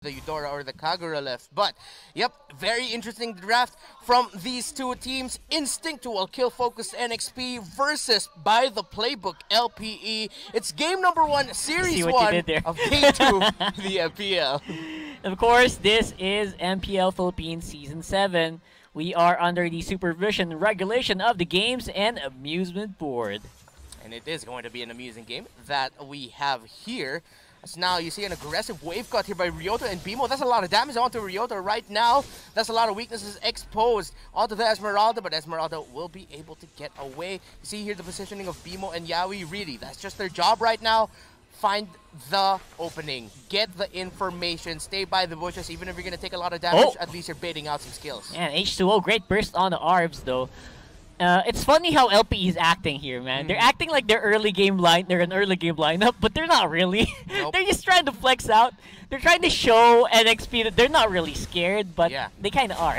the Eudora or the Kagura left. But, yep, very interesting draft from these two teams. Instinctual, kill-focused NXP versus, by the playbook, LPE. It's game number 1, Series 1 of Game 2 the MPL. Of course, this is MPL Philippines Season 7. We are under the supervision and regulation of the Games and Amusement Board. And it is going to be an amusing game that we have here. So now you see an aggressive wave cut here by Ryota and BMO. That's a lot of damage onto Ryota right now. That's a lot of weaknesses exposed onto the Esmeralda, but Esmeralda will be able to get away. You see here the positioning of BMO and Yaoi. Really, that's just their job right now. Find the opening, get the information, stay by the bushes. Even if you're going to take a lot of damage, at least you're baiting out some skills. And H2O, great burst on the ARBs though. It's funny how LPE is acting here, man. They're acting like they're an early game lineup, but they're not really. Nope. They're just trying to flex out. They're trying to show NXP that they're not really scared, but they kind of are.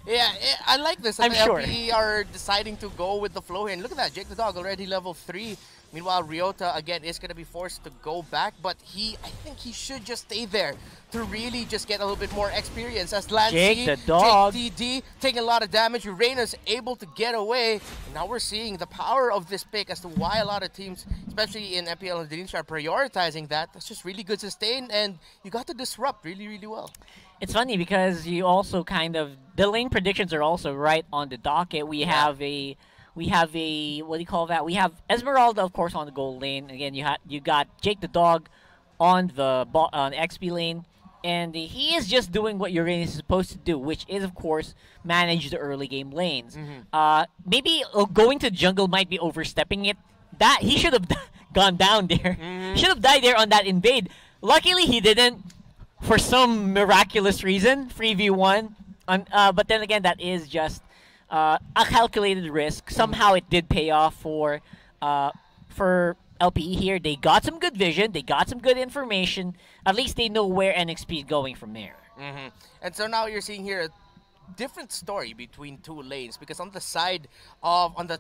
Yeah, I like this. I'm sure. LPE are deciding to go with the flow here. And look at that, Jake the Dog already level 3. Meanwhile, Ryota, again, is going to be forced to go back, but I think he should just stay there to really just get a little bit more experience. As Lancy, Jake the Dog, JTD taking a lot of damage, Uranus able to get away. And now we're seeing the power of this pick as to why a lot of teams, especially in MPL and Indonesia, are prioritizing that. That's just really good sustain, and you got to disrupt really, really well. It's funny because you also kind of, the lane predictions are also right on the docket. We have a, what do you call that? We have Esmeralda, of course, on the gold lane. Again, you got Jake the Dog on the XP lane, and he is just doing what Uranus is supposed to do, which is, of course, manage the early game lanes. Maybe going to jungle might be overstepping it. That he should have gone down there. Should have died there on that invade. Luckily, he didn't. For some miraculous reason, 3v1. But then again, that is just a calculated risk. Somehow it did pay off for LPE here. They got some good vision. They got some good information. At least they know where NXP is going from there. And so now you're seeing here a different story between two lanes, because on the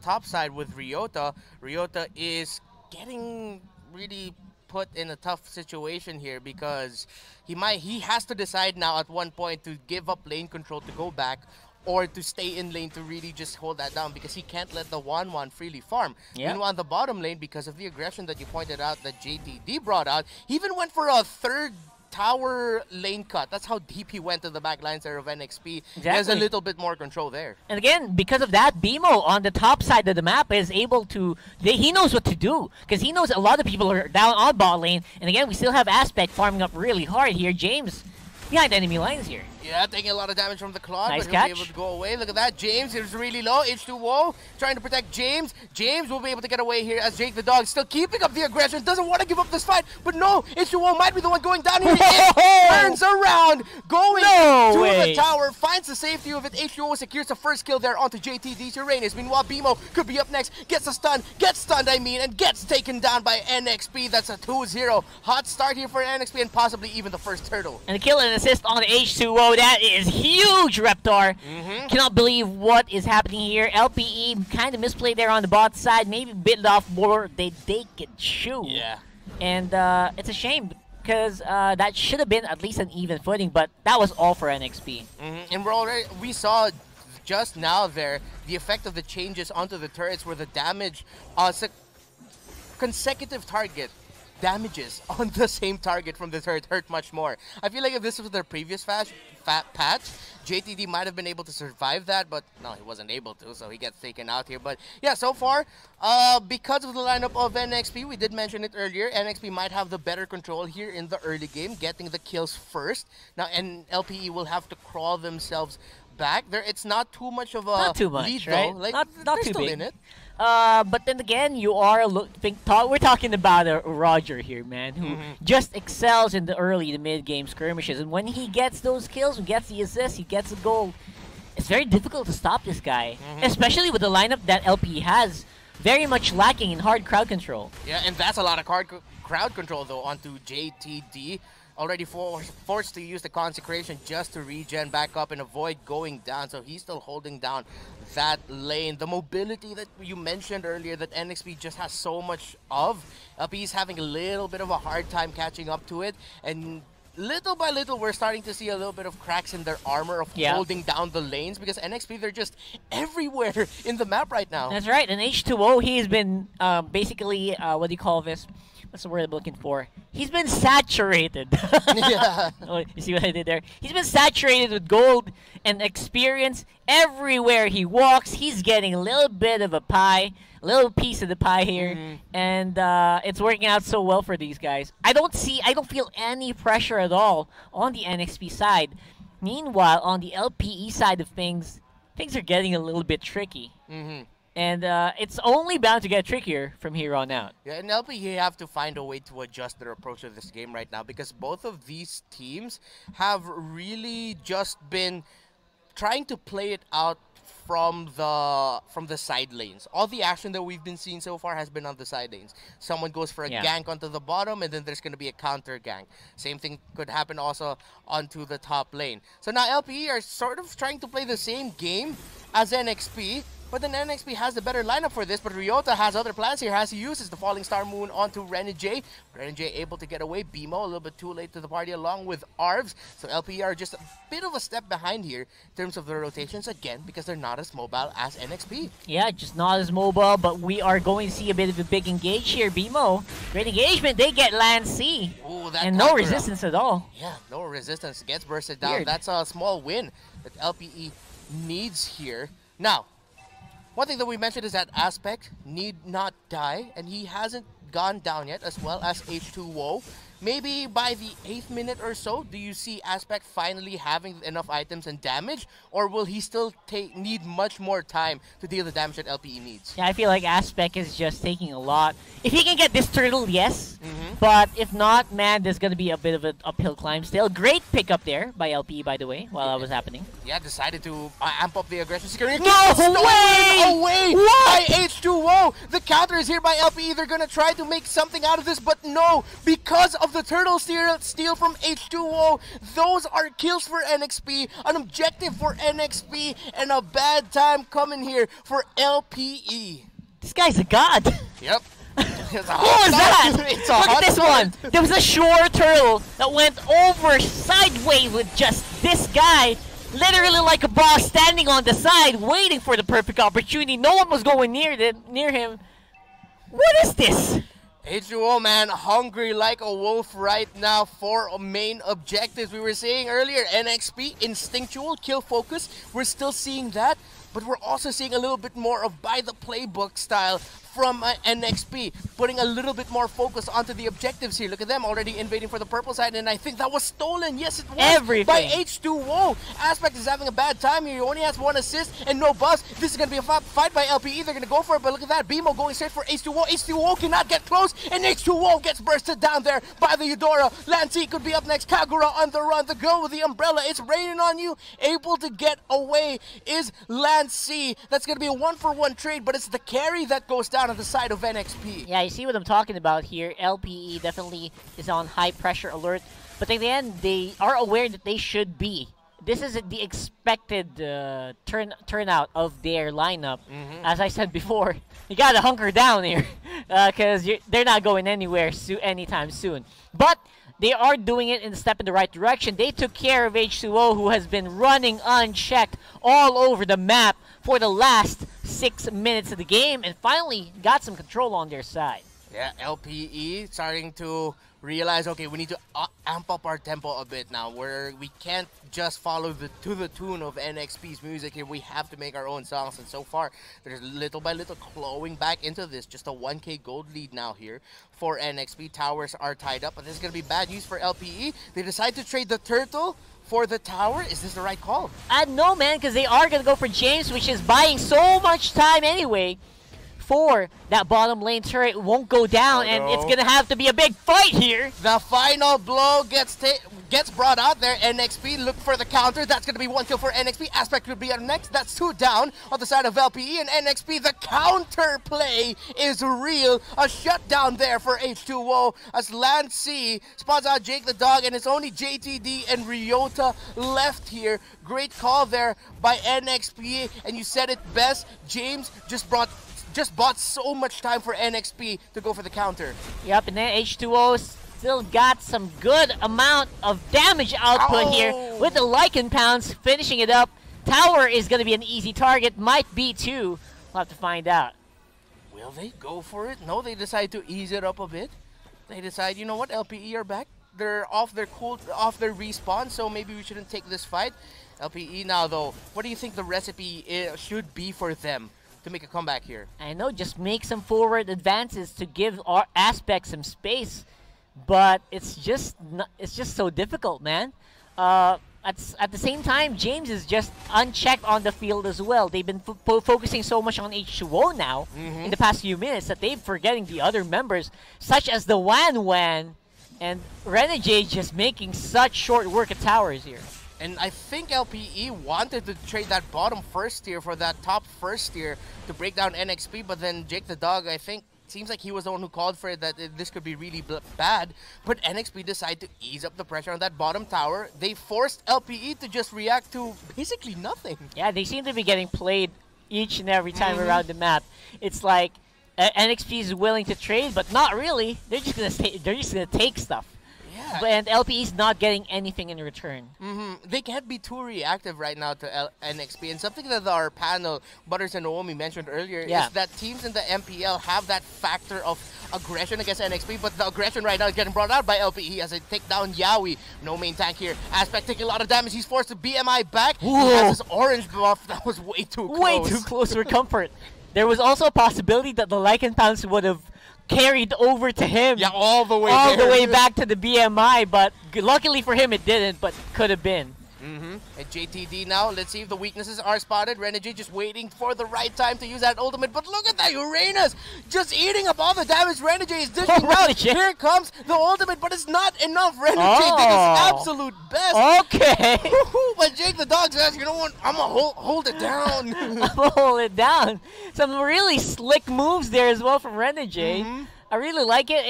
top side with Ryota is getting really put in a tough situation here, because he has to decide now at one point to give up lane control to go back, or to stay in lane to really just hold that down, because he can't let the 1-1 freely farm. Meanwhile, on the bottom lane, because of the aggression that you pointed out that JTD brought out, he even went for a third tower lane cut. That's how deep he went to the back lines there of NXP. He has a little bit more control there. And again, because of that, BMO on the top side of the map is able to, he knows what to do, because he knows a lot of people are down on bot lane. And again, we still have Aspect farming up really hard here. James behind enemy lines here. Yeah, taking a lot of damage from the Claude, nice but catch. He'll be able to go away. Look at that. James is really low. H2O trying to protect James. James will be able to get away here as Jake the Dog still keeping up the aggression. Doesn't want to give up this fight, but no, H2O might be the one going down here. It turns around, going to the tower, finds the safety of it. H2O secures the first kill there onto JTD's Uranus. Meanwhile, BMO could be up next. Gets a stun, and gets taken down by NXP. That's a 2-0. Hot start here for NXP and possibly even the first turtle. And the kill and assist on H2O. That is huge, Reptar. Cannot believe what is happening here. LPE kind of misplayed there on the bot side. Maybe bit off more they can chew. Yeah. And it's a shame, because that should have been at least an even footing, but that was all for NXP. And we saw just now there the effect of the changes onto the turrets, where the damage, consecutive target damages on the same target from the turret hurt much more. I feel like if this was their previous patch, JTD might have been able to survive that, but no, he wasn't able to, so he gets taken out here. But yeah, so far, because of the lineup of NXP, we did mention it earlier, NXP might have the better control here in the early game, getting the kills first. Now, and LPE will have to crawl themselves back. It's not too much of a lead, right? Though. Like, not too still big. in it. But then again, we're talking about a Roger here, man, who just excels in the early to mid-game skirmishes. And when he gets those kills, he gets the assists, he gets the goal, it's very difficult to stop this guy, especially with the lineup that LP has, very much lacking in hard crowd control. Yeah, and that's a lot of crowd control, though, onto JTD. Already forced to use the Consecration just to regen back up and avoid going down. So he's still holding down that lane. The mobility that you mentioned earlier that NXP just has so much of, LP is having a little bit of a hard time catching up to it. And little by little, we're starting to see a little bit of cracks in their armor of holding down the lanes because Nxp, they're just everywhere in the map right now. That's right. And H2O, he's been basically, what do you call this? What's the word I'm looking for? He's been saturated. Yeah. Oh, you see what I did there? He's been saturated with gold and experience. Everywhere he walks, he's getting a little bit of a pie, a little piece of the pie here, and it's working out so well for these guys. I don't feel any pressure at all on the NXP side. Meanwhile, on the LPE side of things, things are getting a little bit tricky. And it's only bound to get trickier from here on out. Yeah, in LP, you have to find a way to adjust their approach to this game right now because both of these teams have really just been trying to play it out from the side lanes. All the action that we've been seeing so far has been on the side lanes. Someone goes for a gank onto the bottom, and then there's going to be a counter gank. Same thing could happen also onto the top lane. So now LPE are sort of trying to play the same game as NXP, but then NXP has the better lineup for this, but Ryota has other plans here as he uses the Falling Star Moon onto Renijay. Renijay able to get away. BMO a little bit too late to the party along with Arvs. So LPE are just a bit of a step behind here in terms of the rotations again because they're not as mobile as NXP. Yeah, just not as mobile, but we are going to see a bit of a big engage here. BMO, great engagement. They get land C. Ooh, and no resistance at all. Yeah, no resistance. Gets bursted down. Weird. That's a small win that LPE needs here. Now, one thing that we mentioned is that Aspect need not die, and he hasn't gone down yet, as well as H2O. Maybe by the 8th minute or so, do you see Aspect finally having enough items and damage, or will he still need much more time to deal the damage that LPE needs? Yeah, I feel like Aspect is just taking a lot. If he can get this turtle, yes. But if not, man, there's going to be a bit of an uphill climb still. Great pickup there by LPE, by the way, while that was happening. Yeah, decided to amp up the aggression security. No way! Away by H2O! The counter is here by LPE. They're going to try to make something out of this, but no, because of the turtle steal from H2O, those are kills for NXP, an objective for NXP, and a bad time coming here for LPE. This guy's a god. Yep. What was that? Look at this one. There was a shore turtle that went over sideways with just this guy, literally like a boss standing on the side, waiting for the perfect opportunity. No one was going near him. What is this? H2O, man, hungry like a wolf right now for main objectives. We were saying earlier, NXP, instinctual, kill focus. We're still seeing that, but we're also seeing a little bit more of by the playbook style from NXP, putting a little bit more focus onto the objectives here. Look at them already invading for the purple side, and I think that was stolen. Yes, it was. Everything. By H2O. Aspect is having a bad time here. He only has 1 assist and no buzz. This is going to be a fight by LPE. They're going to go for it, but look at that. BMO going straight for H2O. H2O cannot get close, and H2O gets bursted down there by the Eudora. Lancy could be up next. Kagura on the run. The girl with the umbrella. It's raining on you. Able to get away is Lancy. That's going to be a 1-for-1 trade, but it's the carry that goes down on the side of NXP. Yeah, you see what I'm talking about here. LPE definitely is on high pressure alert, but in the end, they are aware that they should be. This is the expected turnout of their lineup. As I said before, you gotta hunker down here because they're not going anywhere anytime soon. But they are doing it in a step in the right direction. They took care of H2O, who has been running unchecked all over the map for the last 6 minutes of the game, and finally got some control on their side. Yeah, LPE starting to realize, okay, we need to amp up our tempo a bit now. We can't just follow to the tune of NXP's music here. We have to make our own songs, and so far, there's little by little clawing back into this. Just a 1K gold lead now here for NXP. Towers are tied up, but this is going to be bad news for LPE. They decide to trade the turtle for the tower. Is this the right call? No, man, because they are going to go for James, which is buying so much time anyway. For that bottom lane turret won't go down, and it's going to have to be a big fight here. The final blow gets brought out there. NXP look for the counter. That's going to be 1 kill for NXP. Aspect could be up next. That's 2 down on the side of LPE and NXP. The counter play is real. A shutdown there for H2O as Lancy spots out Jake the dog, and it's only JTD and Ryota left here. Great call there by NXP, and you said it best. James just bought so much time for NXP to go for the counter. Yep, and then H2O still got some good amount of damage output here with the Lycan Pounds finishing it up. Tower is going to be an easy target. Might be too. We'll have to find out. Will they go for it? No, they decide to ease it up a bit. They decide, you know what, LPE are back. They're off their respawn, so maybe we shouldn't take this fight. LPE now, though, what do you think the recipe should be for them to make a comeback here? I know, just make some forward advances to give our Aspect some space, but it's just so difficult, man. At the same time, James is just unchecked on the field as well. They've been focusing so much on H2O now in the past few minutes that they're forgetting the other members, such as the Wan, and Renegade just making such short work of towers here. And I think LPE wanted to trade that bottom first tier for that top first tier to break down Nxp, but then Jake the Dog, I think, seems like he was the one who called for it, that this could be really bad. But Nxp decided to ease up the pressure on that bottom tower. They forced LPE to just react to basically nothing. Yeah, they seem to be getting played each and every time around the map. It's like NXP is willing to trade, but not really. They're just gonna take stuff. Yeah. And LPE is not getting anything in return. They can't be too reactive right now to NXP. And something that our panel, Butters and Naomi, mentioned earlier is that teams in the MPL have that factor of aggression against NXP, but the aggression right now is getting brought out by LPE as they take down Yawi. No main tank here. Aspect taking a lot of damage. He's forced to BMI back. Whoa. He has his orange buff. That was way too close. Way too close for comfort. There was also a possibility that the Lycan Pounds would have carried over to him. Yeah, all the way all the way back to the BMI, but luckily for him it didn't, but could have been. And JTD now, let's see if the weaknesses are spotted. Renegade just waiting for the right time to use that ultimate, but look at that, Uranus just eating up all the damage. Renegade is dishing out. Here comes the ultimate, but it's not enough. Renegade did his absolute best. Okay. But Jake the Dog says, you know what, I'm gonna hold it down. I'm gonna hold it down. Some really slick moves there as well from Renegade. I really like it,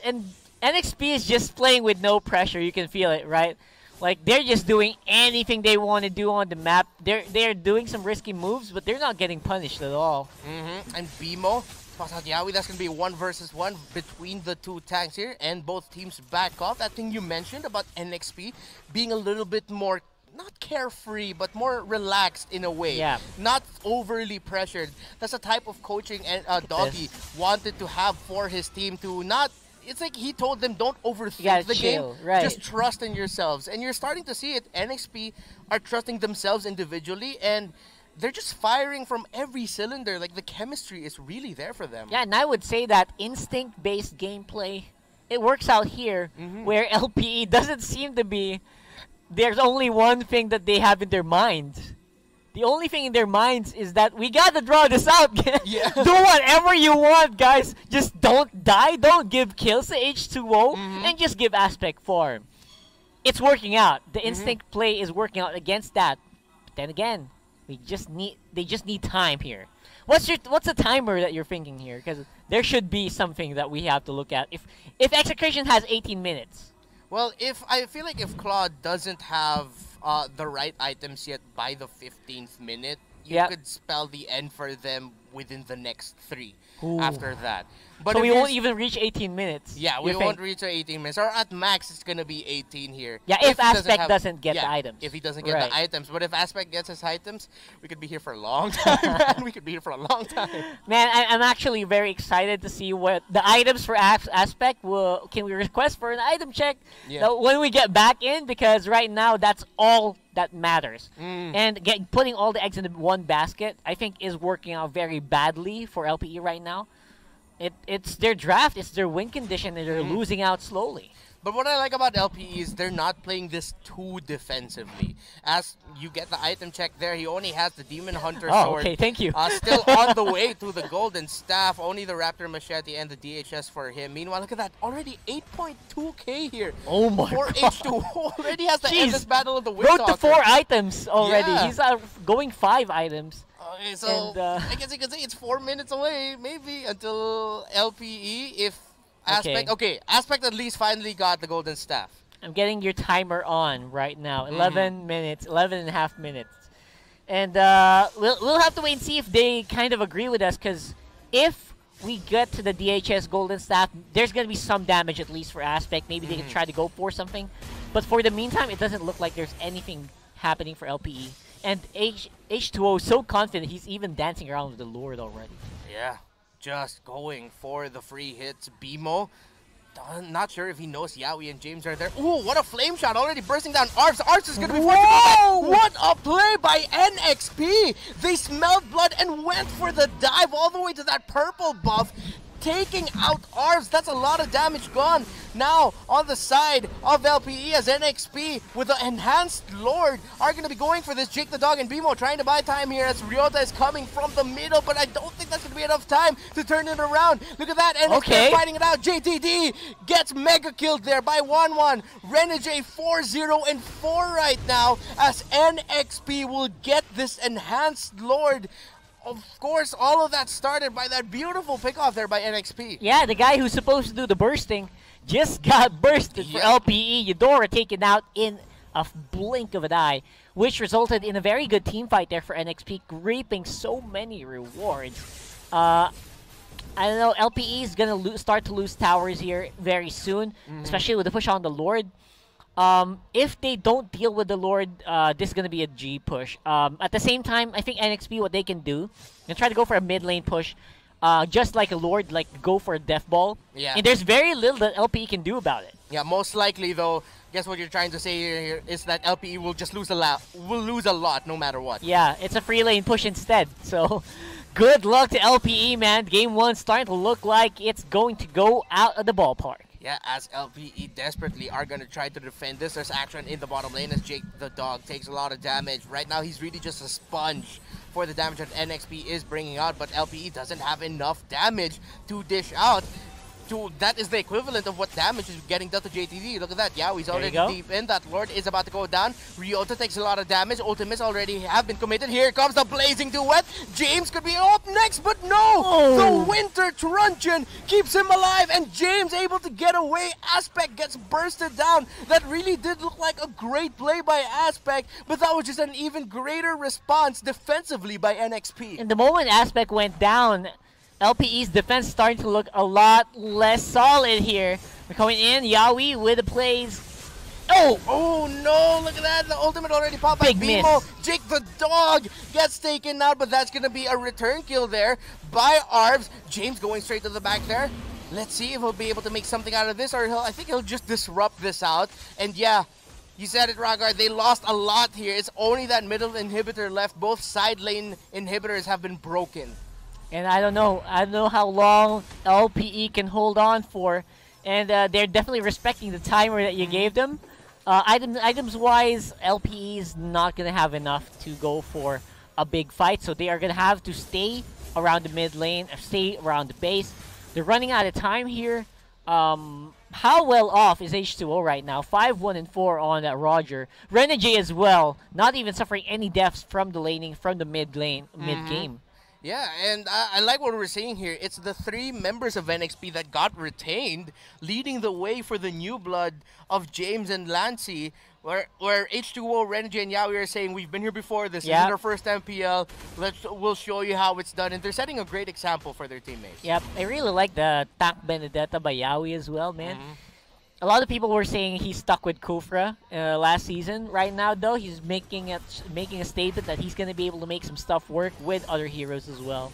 and NXP is just playing with no pressure. You can feel it, right? Like, they're just doing anything they want to do on the map. They're doing some risky moves, but they're not getting punished at all. And Bimo, Yawi, that's going to be 1 versus 1 between the two tanks here, and both teams back off. That thing you mentioned about NXP being a little bit more, not carefree, but more relaxed in a way. Yeah. Not overly pressured. That's the type of coaching Doggy wanted to have for his team to not... It's like he told them, don't overthink the game. Right. Just trust in yourselves. And you're starting to see it. NXP are trusting themselves individually, and they're just firing from every cylinder. Like, the chemistry is really there for them. Yeah, and I would say that instinct-based gameplay, it works out here, where LPE doesn't seem to be... There's only one thing that they have in their minds. The only thing in their minds is that we gotta draw this out. Yeah. Do whatever you want, guys. Just don't die. Don't give kills to H2O, and just give Aspect farm. It's working out. The instinct play is working out against that. But then again, they just need time here. What's the timer that you're thinking here? Because there should be something that we have to look at. If Execration has 18 minutes. Well, I feel like if Claude doesn't have the right items yet by the 15th minute, you could spell the end for them within the next 3 after that. But so we won't even reach 18 minutes. Yeah, we won't reach 18 minutes. Or at max, it's going to be 18 here. Yeah, if Aspect doesn't get the items. If he doesn't get the items. But if Aspect gets his items, we could be here for a long time, man. We could be here for a long time. Man, I'm actually very excited to see what the items for Aspect will... Can we request for an item check when we get back in? Because right now, that's all that matters. And putting all the eggs in one basket, I think, is working out very badly for LPE right now. It's their draft, it's their win condition, and they're losing out slowly. But what I like about LPE is they're not playing this too defensively. As you get the item check there, he only has the Demon Hunter sword. Okay, thank you. Still on the way to the Golden Staff. Only the Raptor Machete and the DHS for him. Meanwhile, look at that. Already 8.2k here. Oh my god. H2 already has the endless battle of the Wind Wrote to 4 items already. Yeah. He's going 5 items. Okay, so I guess you could say it's 4 minutes away, maybe, until LPE, if Aspect... Okay, Aspect at least finally got the Golden Staff. I'm getting your timer on right now. 11 minutes, 11 and a half minutes. And we'll have to wait and see if they kind of agree with us, because if we get to the DHS Golden Staff, there's going to be some damage at least for Aspect. Maybe they can try to go for something. But for the meantime, it doesn't look like there's anything happening for LPE. And H2O is so confident he's even dancing around with the Lord already. Yeah, just going for the free hits. BMO, not sure if he knows Yawi and James are there. Ooh, what a flame shot already bursting down Arps. Arps is going to be forced to go back. What a play by NXP. They smelled blood and went for the dive all the way to that purple buff, taking out Arps. That's a lot of damage gone. Now, on the side of LPE as NXP with the Enhanced Lord are going to be going for this. Jake the Dog and BMO trying to buy time here as Ryota is coming from the middle, but I don't think that's going to be enough time to turn it around. Look at that, NXP fighting it out. JTD gets mega killed there by 1-1. Renegade 4-0 and 4 right now as NXP will get this Enhanced Lord. Of course, all of that started by that beautiful pickoff there by NXP. Yeah, the guy who's supposed to do the bursting just got bursted for LPE. Eudora taken out in a blink of an eye, which resulted in a very good team fight there for NXP, reaping so many rewards. I don't know, LPE is going to start to lose towers here very soon, especially with the push on the Lord. If they don't deal with the Lord, this is going to be a G push. At the same time, I think NXP, what they can do, and try to go for a mid lane push, just like a Lord, like go for a Death Ball. Yeah. And there's very little that LPE can do about it. Yeah, most likely though, guess what you're trying to say here is that LPE will just lose a lot. Will lose a lot no matter what. Yeah, it's a free lane push instead. So, good luck to LPE, man. Game 1 starting to look like it's going to go out of the ballpark. Yeah, as LPE desperately are going to try to defend this. There's action in the bottom lane as Jake the Dog takes a lot of damage. Right now, he's really just a sponge for the damage that NXP is bringing out, but LPE doesn't have enough damage to dish out. That is the equivalent of what damage is getting done to JTD. Look at that. Yeah, he's already deep in. That Lord is about to go down. Ryota takes a lot of damage. Ultimates already have been committed. Here comes the Blazing Duet. James could be up next, but no! The Winter Truncheon keeps him alive, and James able to get away. Aspect gets bursted down. That really did look like a great play by Aspect, but that was just an even greater response defensively by NXP. And the moment Aspect went down, LPE's defense starting to look a lot less solid here. We're coming in, Yawi with the plays. Oh no, look at that. The ultimate already popped by BMO. Jake the Dog gets taken out, but that's going to be a return kill there by Arbs. James going straight to the back there. Let's see if he'll be able to make something out of this, or I think he'll just disrupt this out. And yeah, you said it, Ragar. They lost a lot here. It's only that middle inhibitor left. Both side lane inhibitors have been broken. And I don't know how long LPE can hold on for, and they're definitely respecting the timer that you gave them. Items-wise, LPE is not going to have enough to go for a big fight, so they are going to have to stay around the mid lane, stay around the base. They're running out of time here. How well off is H2O right now? 5-1-4 on Roger. Renegade as well, not even suffering any deaths from the laning, from the mid lane, mid-game. Yeah, and I like what we're seeing here. It's the 3 members of NXP that got retained, leading the way for the new blood of James and Lancey, where H2O, Renegade, and Yawi are saying, we've been here before, this isn't our first MPL, we'll show you how it's done, and they're setting a great example for their teammates. Yep, I really like the Tac Benedetta by Yawi as well, man. A lot of people were saying he's stuck with Kufra last season. Right now, though, he's making a statement that he's going to be able to make some stuff work with other heroes as well.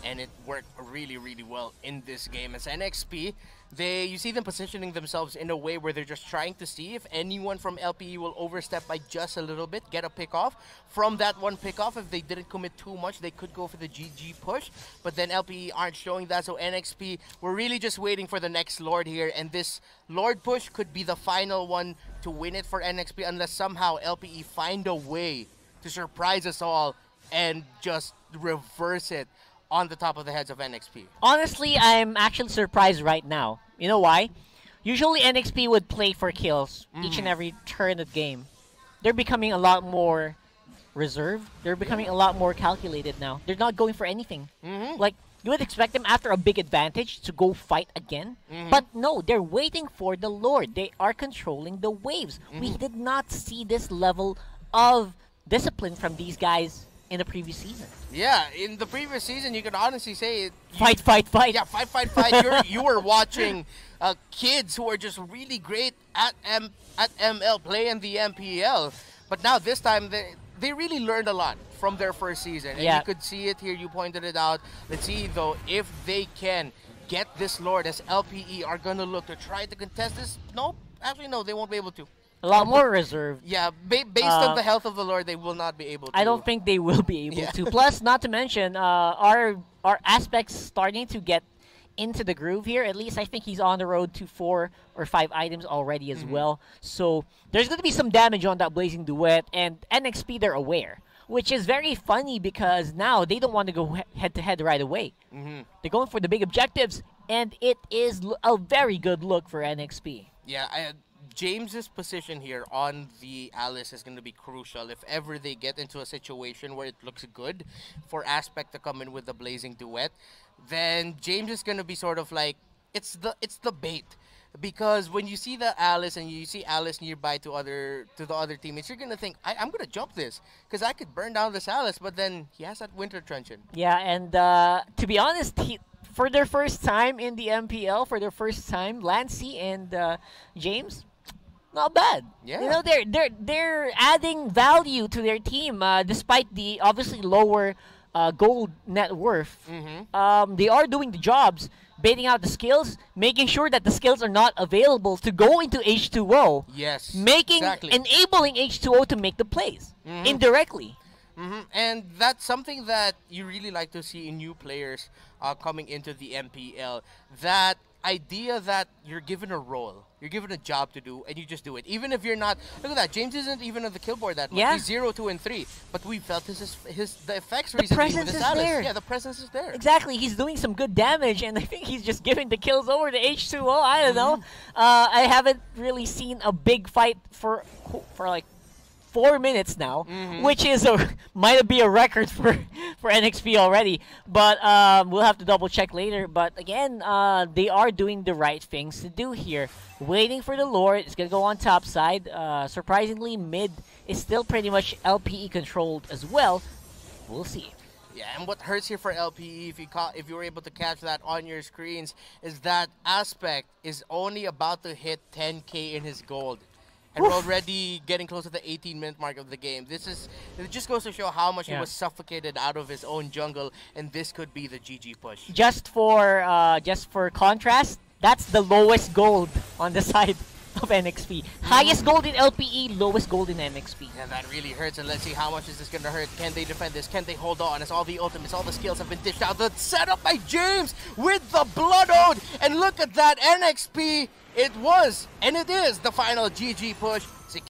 And it worked really, really well in this game. As NXP, you see them positioning themselves in a way where they're just trying to see if anyone from LPE will overstep by just a little bit, get a pick-off. From that one pick-off, if they didn't commit too much, they could go for the GG push. But then LPE aren't showing that, so NXP, we're really just waiting for the next Lord here. And this Lord push could be the final one to win it for NXP unless somehow LPE find a way to surprise us all and just reverse it on the top of the heads of NXP. Honestly, I'm actually surprised right now. You know why? Usually NXP would play for kills each and every turn of the game. They're becoming a lot more reserved. They're becoming a lot more calculated now. They're not going for anything. Like, you would expect them after a big advantage to go fight again. But no, they're waiting for the Lord. They are controlling the waves. We did not see this level of discipline from these guys in the previous season. Yeah, in the previous season, you can honestly say Fight, fight, fight. yeah, fight. You were watching kids who are just really great at ML playing the MPL, but now this time they really learned a lot from their first season, and Yeah. you could see it here. You pointed it out. Let's see though if they can get this Lord, as LPE are gonna look to try to contest this. Nope, actually no, they won't be able to. A lot more reserved. Yeah, based on the health of the Lord, they will not be able to. I don't think they will be able Yeah. to. Plus, not to mention, our aspects starting to get into the groove here. At least I think he's on the road to 4 or 5 items already as well. So there's going to be some damage on that Blazing Duet, and NXP, they're aware. Which is very funny because now they don't want to go head-to-head right away. They're going for the big objectives, and it is a very good look for NXP. Yeah, James's position here on the Alice is going to be crucial if ever they get into a situation where it looks good for Aspect to come in with the Blazing Duet. Then James is going to be sort of like it's the bait, because when you see the Alice and you see Alice nearby to the other teammates, you're going to think I'm going to jump this because I could burn down this Alice, but then he has that Winter Truncheon. Yeah, and to be honest, for their first time in the MPL, for their first time, Lancey and James, not bad. Yeah. You know, they're adding value to their team despite the obviously lower gold net worth. They are doing the jobs, baiting out the skills, making sure that the skills are not available to go into H2O. Yes, Enabling H2O to make the plays indirectly. And that's something that you really like to see in new players coming into the MPL. That idea that you're given a role, you're given a job to do, and you just do it. Even if you're not, look at that, James isn't even on the kill board that much. Yeah. He's 0, 2, and 3. But we felt the effects The recently presence with his is Alice. there. Yeah, the presence is there. Exactly, he's doing some good damage, and I think he's just giving the kills over to H2O. I don't know. I haven't really seen a big fight for like 4 minutes now, which is might be a record for NXP already. But we'll have to double check later. But again, they are doing the right things to do here. Waiting for the Lord. It's gonna go on top side. Surprisingly, mid is still pretty much LPE controlled as well. We'll see. Yeah, and what hurts here for LPE, if you were able to catch that on your screens, is that Aspect is only about to hit 10K in his gold. And we're already getting close to the 18-minute mark of the game. It just goes to show how much he was suffocated out of his own jungle, and this could be the GG push. Just for contrast, that's the lowest gold on the side of NXP. Highest gold in LPE, lowest gold in NXP. Yeah, that really hurts, and let's see how much is this going to hurt. Can they defend this? Can they hold on? As all the ultimates, all the skills have been dished out. The setup by James with the Blood Ode, and look at that, NXP. It was, and it is, the final GG push.